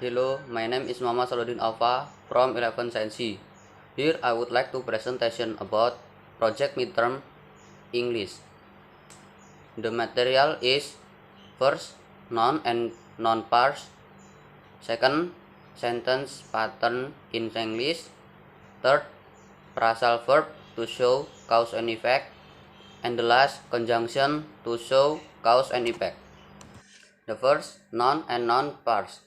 Hello, my name is Muhammad Saluddin Alfa from 11 Science. Here I would like to presentation about project midterm English. The material is first noun and noun parts, second sentence pattern in English, third phrasal verb to show cause and effect, and the last conjunction to show cause and effect. The first noun and noun parts.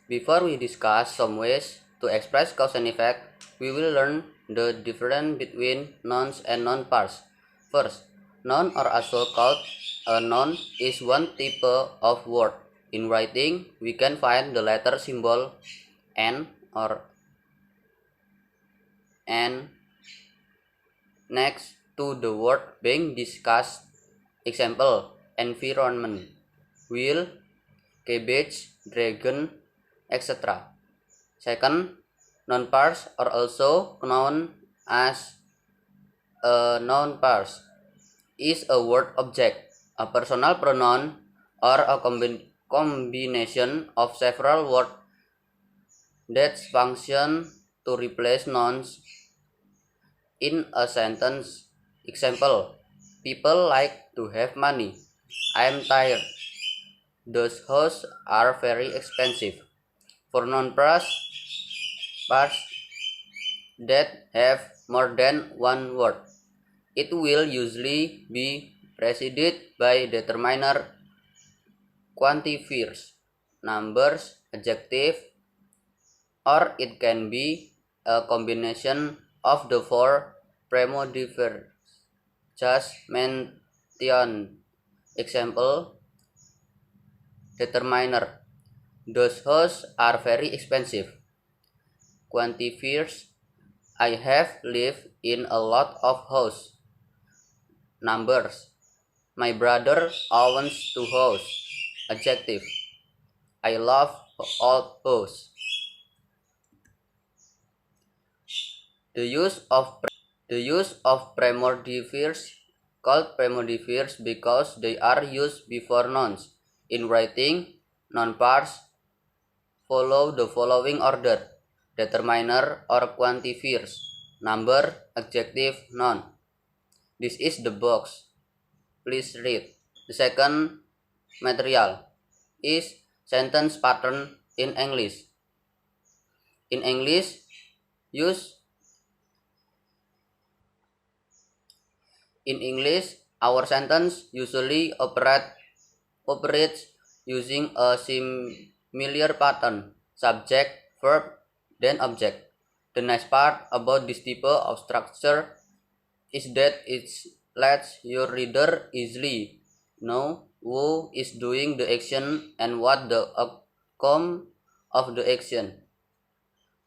Before we discuss some ways to express cause and effect, we will learn the difference between nouns and noun parts. First, noun or also called a noun is one type of word. In writing, we can find the letter symbol N or N next to the word being discussed. Example, environment, wheel, cabbage, dragon, etc. Second, noun parts are also known as a noun parts is a word object, a personal pronoun, or a combination of several words that function to replace nouns in a sentence. Example, people like to have money. I am tired. Those houses are very expensive. For noun parts that have more than one word, it will usually be preceded by determiner, quantifiers, numbers, adjective, or it can be a combination of the four premodifiers just mentioned. Example, determiner, those houses are very expensive. Quantifiers, I have lived in a lot of houses. Numbers, my brother owns 2 houses. Adjective, I love old houses. The use of premodifiers called premodifiers because they are used before nouns. In writing, noun parts follow the following order: determiner or quantifiers, number, adjective, noun. This is the box. Please read. The second material is sentence pattern in English. In English, our sentence usually operates using a similar pattern: subject, verb, then object. The nice part about this type of structure is that it lets your reader easily know who is doing the action and what the outcome of the action.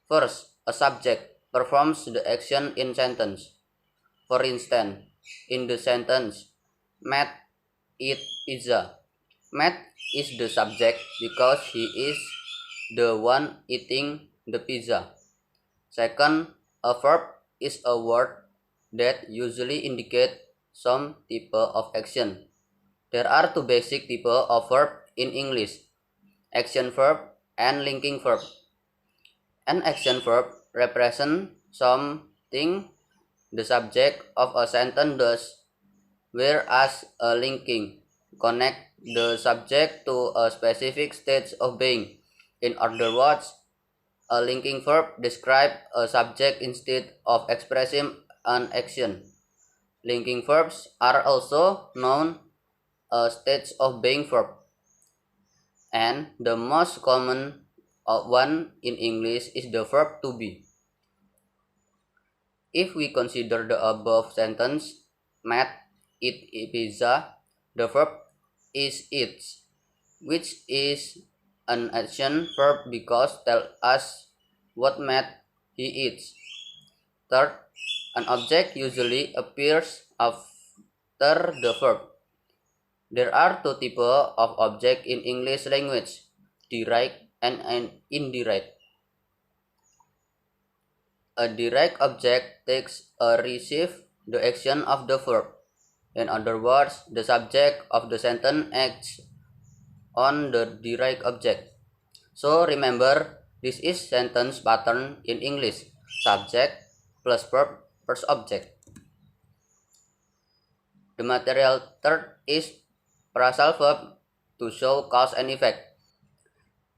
First, a subject performs the action in sentence. For instance, in the sentence, Matt eat pizza. Matt is the subject because he is the one eating the pizza. Second, a verb is a word that usually indicate some type of action. There are 2 basic type of verb in English: action verb and linking verb. An action verb represents something the subject of a sentence does, whereas a linking connects the subject to a specific state of being. In other words, a linking verb describes a subject instead of expressing an action. Linking verbs are also known as states of being verb, and the most common one in English is the verb to be. If we consider the above sentence, Matt eat pizza, the verb is eats, which is an action verb because tell us what Matt he eats. Third, an object usually appears after the verb. There are 2 types of object in English language: direct and indirect. A direct object takes or receives the action of the verb. In other words, the subject of the sentence acts on the direct object. So remember, This is sentence pattern in English. Subject plus verb plus object. The material third is phrasal verb to show cause and effect.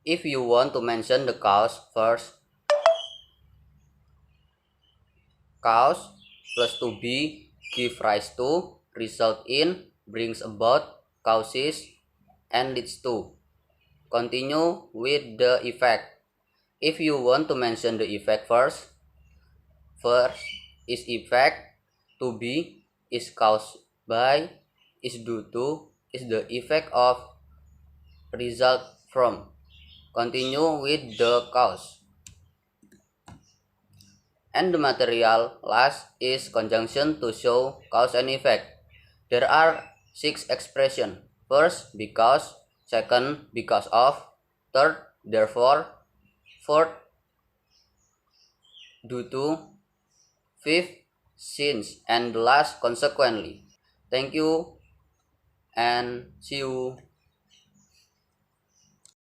If you want to mention the cause first, cause plus to be, give rise to, result in, brings about, causes, and leads to. Continue with the effect. If you want to mention the effect first is effect, to be is caused by, is due to, is the effect of, result from. Continue with the cause. And the material last is conjunction to show cause and effect. There are 6 expressions. First, because. Second, because of. Third, therefore. Fourth, due to. Fifth, since. And the last, consequently. Thank you and see you.